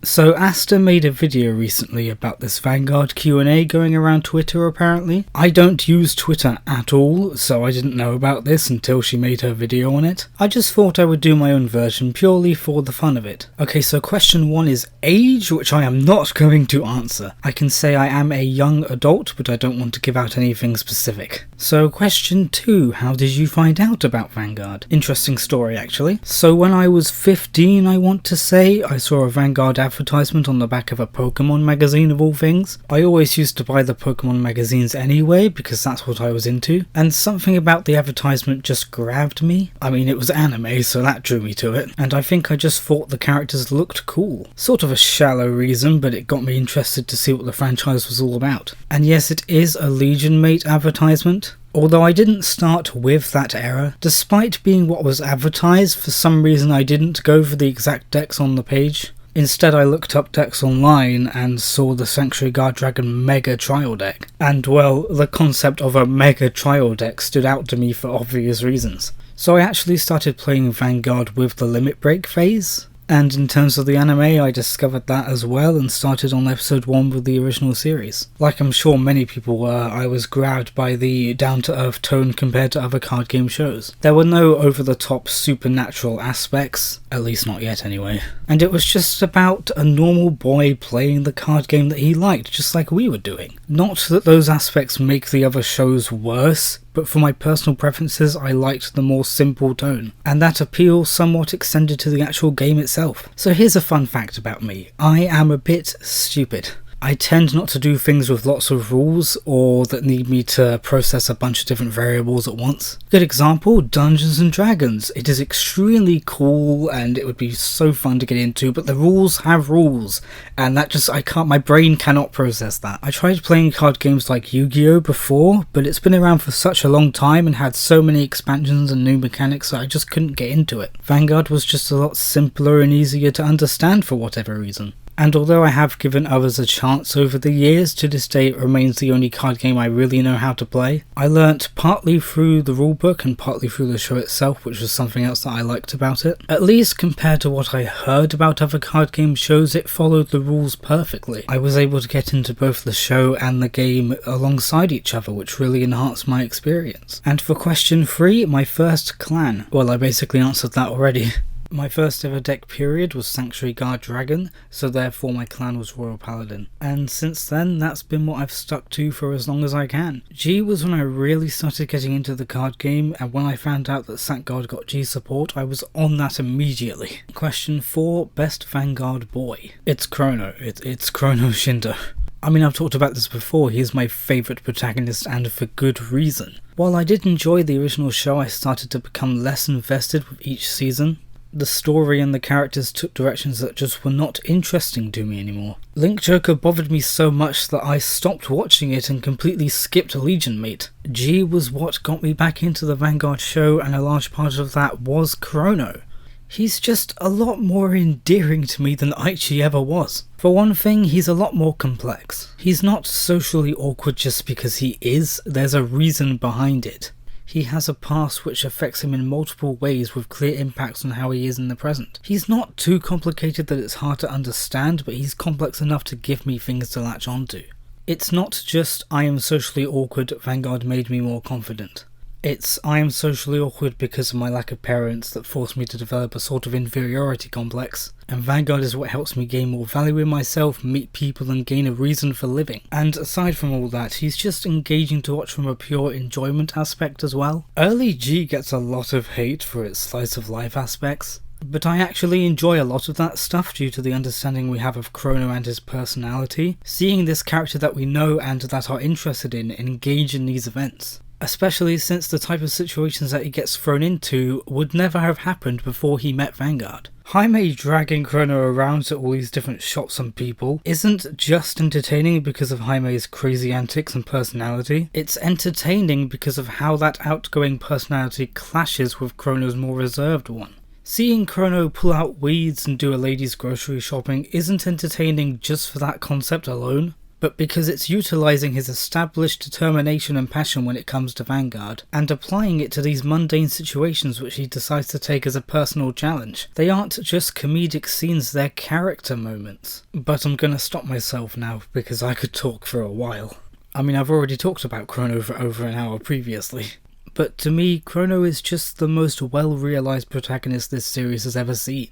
So Aster made a video recently about this Vanguard Q&A going around Twitter apparently. I don't use Twitter at all, so I didn't know about this until she made her video on it. I just thought I would do my own version purely for the fun of it. Okay, so question 1 is age, which I am not going to answer. I can say I am a young adult, but I don't want to give out anything specific. So question 2, how did you find out about Vanguard? Interesting story actually. So when I was 15, I want to say, I saw a Vanguard advertisement on the back of a Pokemon magazine of all things. I always used to buy the Pokemon magazines anyway because that's what I was into, and something about the advertisement just grabbed me. I mean, it was anime, so that drew me to it, and I think I just thought the characters looked cool. Sort of a shallow reason, but it got me interested to see what the franchise was all about. And yes, it is a Legion Mate advertisement. Although I didn't start with that era, despite being what was advertised, for some reason I didn't go for the exact decks on the page. Instead I looked up decks online and saw the Sanctuary Guard Dragon Mega Trial deck. And well, the concept of a Mega Trial deck stood out to me for obvious reasons. So I actually started playing Vanguard with the Limit Break phase. And in terms of the anime, I discovered that as well and started on episode 1 with the original series. Like I'm sure many people were, I was grabbed by the down-to-earth tone compared to other card game shows. There were no over-the-top supernatural aspects, at least not yet anyway. And it was just about a normal boy playing the card game that he liked, just like we were doing. Not that those aspects make the other shows worse, but for my personal preferences I liked the more simple tone, and that appeal somewhat extended to the actual game itself. So here's a fun fact about me. I am a bit stupid. I tend not to do things with lots of rules or that need me to process a bunch of different variables at once. Good example, Dungeons and Dragons. It is extremely cool and it would be so fun to get into, but the rules have rules, and that just, my brain cannot process that. I tried playing card games like Yu-Gi-Oh! Before, but it's been around for such a long time and had so many expansions and new mechanics that I just couldn't get into it. Vanguard was just a lot simpler and easier to understand for whatever reason. And although I have given others a chance over the years, to this day it remains the only card game I really know how to play. I learnt partly through the rulebook and partly through the show itself, which was something else that I liked about it. At least compared to what I heard about other card game shows, it followed the rules perfectly. I was able to get into both the show and the game alongside each other, which really enhanced my experience. And for question 3, my first clan. Well, I basically answered that already. My first ever deck period was Sanctuary Guard Dragon, so therefore my clan was Royal Paladin. And since then, that's been what I've stuck to for as long as I can. G was when I really started getting into the card game, and when I found out that Sancguard got G support, I was on that immediately. Question 4, best Vanguard boy. It's Chrono. It's Chrono Shindo. I mean, I've talked about this before, he's my favourite protagonist and for good reason. While I did enjoy the original show, I started to become less invested with each season. The story and the characters took directions that just were not interesting to me anymore. Link Joker bothered me so much that I stopped watching it and completely skipped Legion Mate. G was what got me back into the Vanguard show, and a large part of that was Chrono. He's just a lot more endearing to me than Aichi ever was. For one thing, he's a lot more complex. He's not socially awkward just because he is, there's a reason behind it. He has a past which affects him in multiple ways with clear impacts on how he is in the present. He's not too complicated that it's hard to understand, but he's complex enough to give me things to latch onto. It's not just I am socially awkward, Vanguard made me more confident. It's I am socially awkward because of my lack of parents that forced me to develop a sort of inferiority complex, and Vanguard is what helps me gain more value in myself, meet people and gain a reason for living. And aside from all that, he's just engaging to watch from a pure enjoyment aspect as well. Early G gets a lot of hate for its slice of life aspects, but I actually enjoy a lot of that stuff due to the understanding we have of Chrono and his personality, seeing this character that we know and that are interested in engage in these events. Especially since the type of situations that he gets thrown into would never have happened before he met Vanguard. Jaime dragging Chrono around to all these different shops and people isn't just entertaining because of Jaime's crazy antics and personality, it's entertaining because of how that outgoing personality clashes with Chrono's more reserved one. Seeing Chrono pull out weeds and do a lady's grocery shopping isn't entertaining just for that concept alone. but because it's utilising his established determination and passion when it comes to Vanguard, and applying it to these mundane situations which he decides to take as a personal challenge. They aren't just comedic scenes, they're character moments. But I'm gonna stop myself now, because I could talk for a while. I mean, I've already talked about Chrono for over an hour previously. But to me, Chrono is just the most well-realised protagonist this series has ever seen.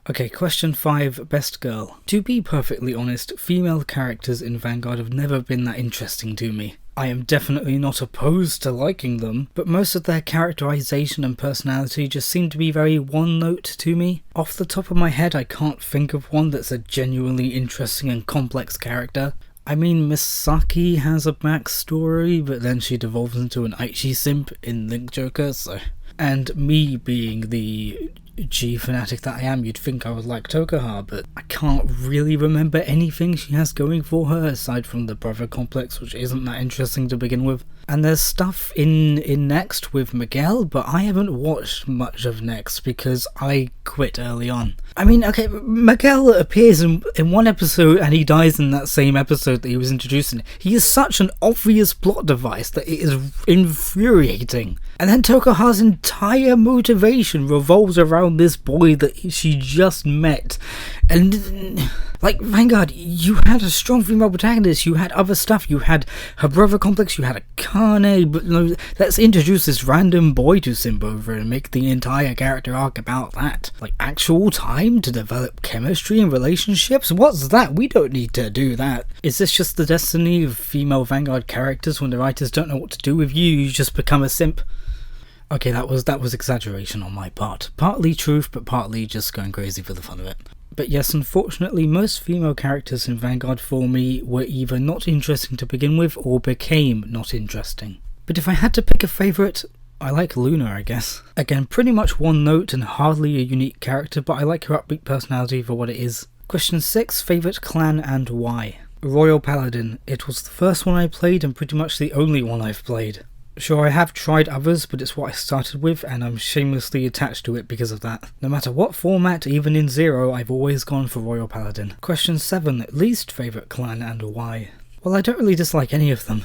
Okay, question 5, Best Girl. To be perfectly honest, female characters in Vanguard have never been that interesting to me. I am definitely not opposed to liking them, but most of their characterization and personality just seem to be very one-note to me. Off the top of my head, I can't think of one that's a genuinely interesting and complex character. I mean, Misaki has a backstory, but then she devolves into an Aichi simp in Link Joker, so... And me being the G fanatic that I am, you'd think I would like Tokuha, but I can't really remember anything she has going for her aside from the brother complex, which isn't that interesting to begin with. And there's stuff in Next with Miguel, but I haven't watched much of Next because I quit early on. I mean, okay, Miguel appears in one episode and he dies in that same episode that he was introduced in. He is such an obvious plot device that it is infuriating. And then Tokuha's entire motivation revolves around this boy that she just met. And, like, Vanguard, you had a strong female protagonist, you had other stuff, you had her brother complex, you had a Kane, but no, let's introduce this random boy to simp over and make the entire character arc about that. Like, actual time to develop chemistry and relationships? What's that? We don't need to do that. Is this just the destiny of female Vanguard characters when the writers don't know what to do with you, you just become a simp? Okay, that was exaggeration on my part. Partly truth, but partly just going crazy for the fun of it. But yes, unfortunately, most female characters in Vanguard for me were either not interesting to begin with or became not interesting. But if I had to pick a favourite, I like Luna, I guess. Again, pretty much one note and hardly a unique character, but I like her upbeat personality for what it is. Question 6, favourite clan and why? Royal Paladin. It was the first one I played and pretty much the only one I've played. Sure, I have tried others, but it's what I started with, and I'm shamelessly attached to it because of that. No matter what format, even in Zero, I've always gone for Royal Paladin. Question 7, least favourite clan and why? Well, I don't really dislike any of them.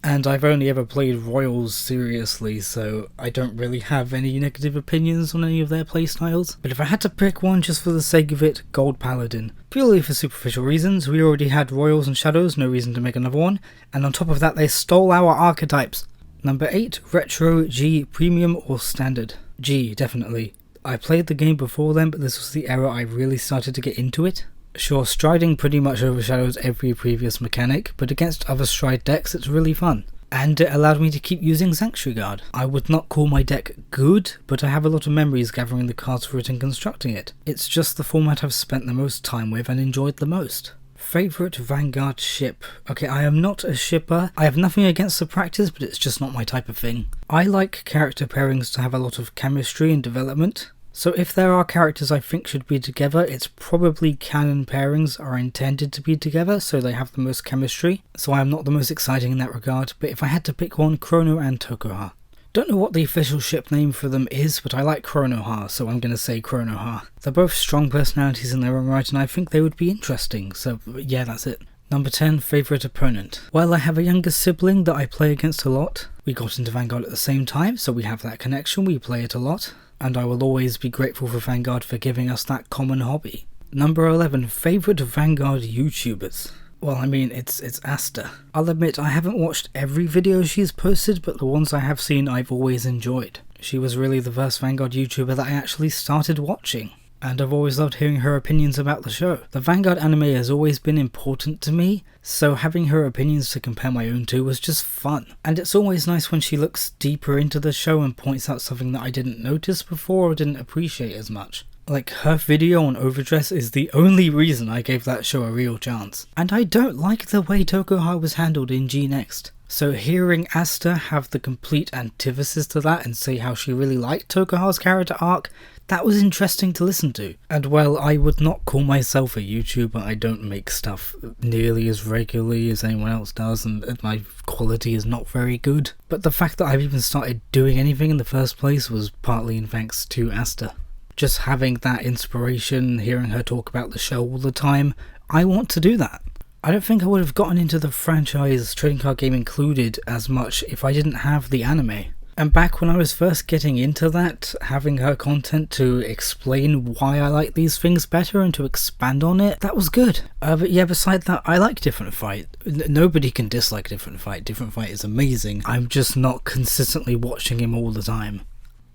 And I've only ever played Royals seriously, so I don't really have any negative opinions on any of their playstyles. But if I had to pick one just for the sake of it, Gold Paladin. Purely for superficial reasons, we already had Royals and Shadows, no reason to make another one. And on top of that, they stole our archetypes. Number 8, Retro, G, Premium or Standard? G, definitely. I played the game before then, but this was the era I really started to get into it. Sure, striding pretty much overshadows every previous mechanic, but against other stride decks it's really fun. And it allowed me to keep using Sanctuary Guard. I would not call my deck good, but I have a lot of memories gathering the cards for it and constructing it. It's just the format I've spent the most time with and enjoyed the most. Favourite Vanguard ship? Okay, I am not a shipper. I have nothing against the practice, but it's just not my type of thing. I like character pairings to have a lot of chemistry and development. So if there are characters I think should be together, it's probably canon pairings are intended to be together, so they have the most chemistry. So I am not the most exciting in that regard, but if I had to pick one, Chrono and Tokuha. Don't know what the official ship name for them is, but I like Chronoha, so I'm going to say Chronoha. They're both strong personalities in their own right, and I think they would be interesting, so yeah, that's it. Number 10, favourite opponent. Well, I have a younger sibling that I play against a lot. We got into Vanguard at the same time, so we have that connection, we play it a lot. And I will always be grateful for Vanguard for giving us that common hobby. Number 11, favourite Vanguard YouTubers. Well, I mean, it's Aster. I'll admit I haven't watched every video she's posted, but the ones I have seen I've always enjoyed. She was really the first Vanguard YouTuber that I actually started watching. And I've always loved hearing her opinions about the show. The Vanguard anime has always been important to me, so having her opinions to compare my own to was just fun. And it's always nice when she looks deeper into the show and points out something that I didn't notice before or didn't appreciate as much. Like, her video on Overdress is the only reason I gave that show a real chance. And I don't like the way Tokuha was handled in G-Next. So hearing Aster have the complete antithesis to that and say how she really liked Tokuha's character arc, that was interesting to listen to. And well, I would not call myself a YouTuber. I don't make stuff nearly as regularly as anyone else does, and my quality is not very good. But the fact that I've even started doing anything in the first place was partly in thanks to Aster. Just having that inspiration, hearing her talk about the show all the time, I want to do that. I don't think I would have gotten into the franchise trading card game included as much if I didn't have the anime. And back when I was first getting into that, having her content to explain why I like these things better and to expand on it, that was good. But yeah, beside that, I like Differentfight. Nobody can dislike Differentfight. Differentfight is amazing. I'm just not consistently watching him all the time.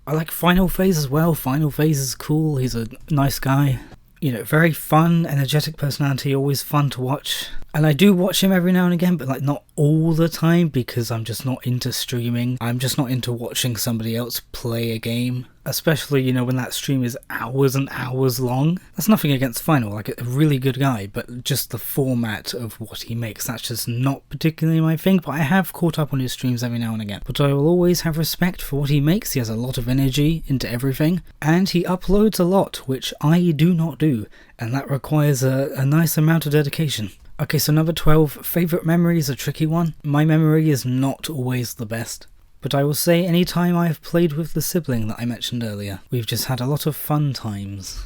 I like Finalphase as well. Finalphase is cool. He's a nice guy. You know, very fun, energetic personality, always fun to watch. And I do watch him every now and again, but like not all the time because I'm just not into streaming. I'm just not into watching somebody else play a game. Especially, you know, when that stream is hours and hours long. That's nothing against Final, like a really good guy, but just the format of what he makes, that's just not particularly my thing. But I have caught up on his streams every now and again. But I will always have respect for what he makes. He has a lot of energy into everything. And he uploads a lot, which I do not do. And that requires a nice amount of dedication. Okay, so number 12, favourite memory is a tricky one. My memory is not always the best. But I will say any time I have played with the sibling that I mentioned earlier, we've just had a lot of fun times.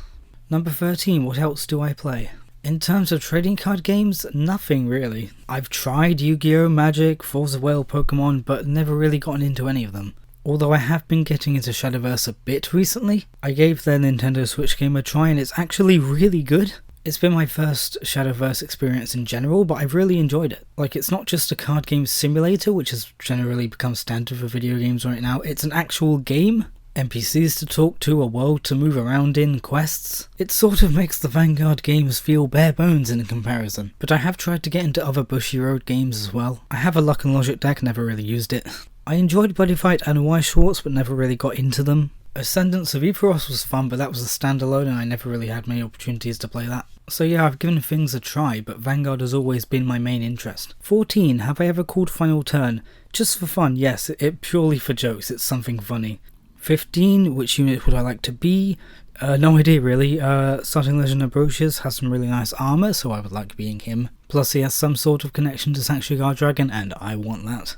Number 13, what else do I play? In terms of trading card games, nothing really. I've tried Yu-Gi-Oh!, Magic, Forza Whale, Pokemon, but never really gotten into any of them. Although I have been getting into Shadowverse a bit recently. I gave their Nintendo Switch game a try and it's actually really good. It's been my first Shadowverse experience in general, but I've really enjoyed it. Like, it's not just a card game simulator, which has generally become standard for video games right now. It's an actual game. NPCs to talk to, a world to move around in, quests. It sort of makes the Vanguard games feel bare bones in comparison. But I have tried to get into other Bushy Road games as well. I have a Luck and Logic deck, never really used it. I enjoyed Buddy Fight and Wise Schwartz, but never really got into them. Ascendance of Eporos was fun, but that was a standalone and I never really had many opportunities to play that. So yeah, I've given things a try, but Vanguard has always been my main interest. 14, have I ever called Final Turn? Just for fun, yes, it purely for jokes, it's something funny. 15, which unit would I like to be? No idea really. Starting Legend of Brocious has some really nice armour, so I would like being him. Plus he has some sort of connection to Sanctuary Guard Dragon, and I want that.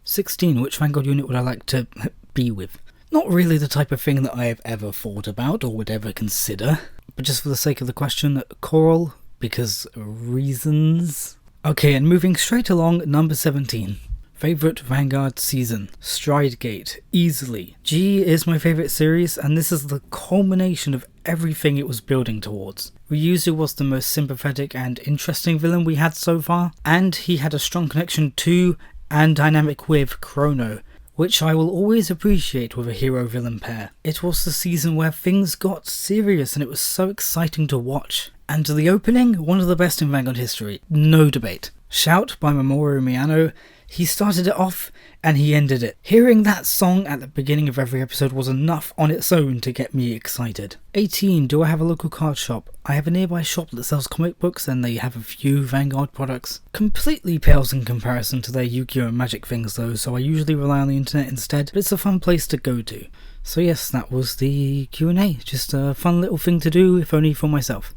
16, which Vanguard unit would I like to be with? Not really the type of thing that I have ever thought about or would ever consider, but just for the sake of the question, Coral, because reasons. Okay, and moving straight along, number 17. Favourite Vanguard season? Stridegate, easily. G is my favourite series, and this is the culmination of everything it was building towards. Ryuzu was the most sympathetic and interesting villain we had so far, and he had a strong connection to and dynamic with Chrono, which I will always appreciate with a hero-villain pair. It was the season where things got serious and it was so exciting to watch. And the opening, one of the best in Vanguard history, no debate. Shout by Mamoru Miyano, he started it off and he ended it. Hearing that song at the beginning of every episode was enough on its own to get me excited. 18, do I have a local card shop? I have a nearby shop that sells comic books and they have a few Vanguard products. Completely pales in comparison to their Yu-Gi-Oh! And Magic things though, so I usually rely on the internet instead, but it's a fun place to go to. So yes, that was the Q&A, just a fun little thing to do, if only for myself.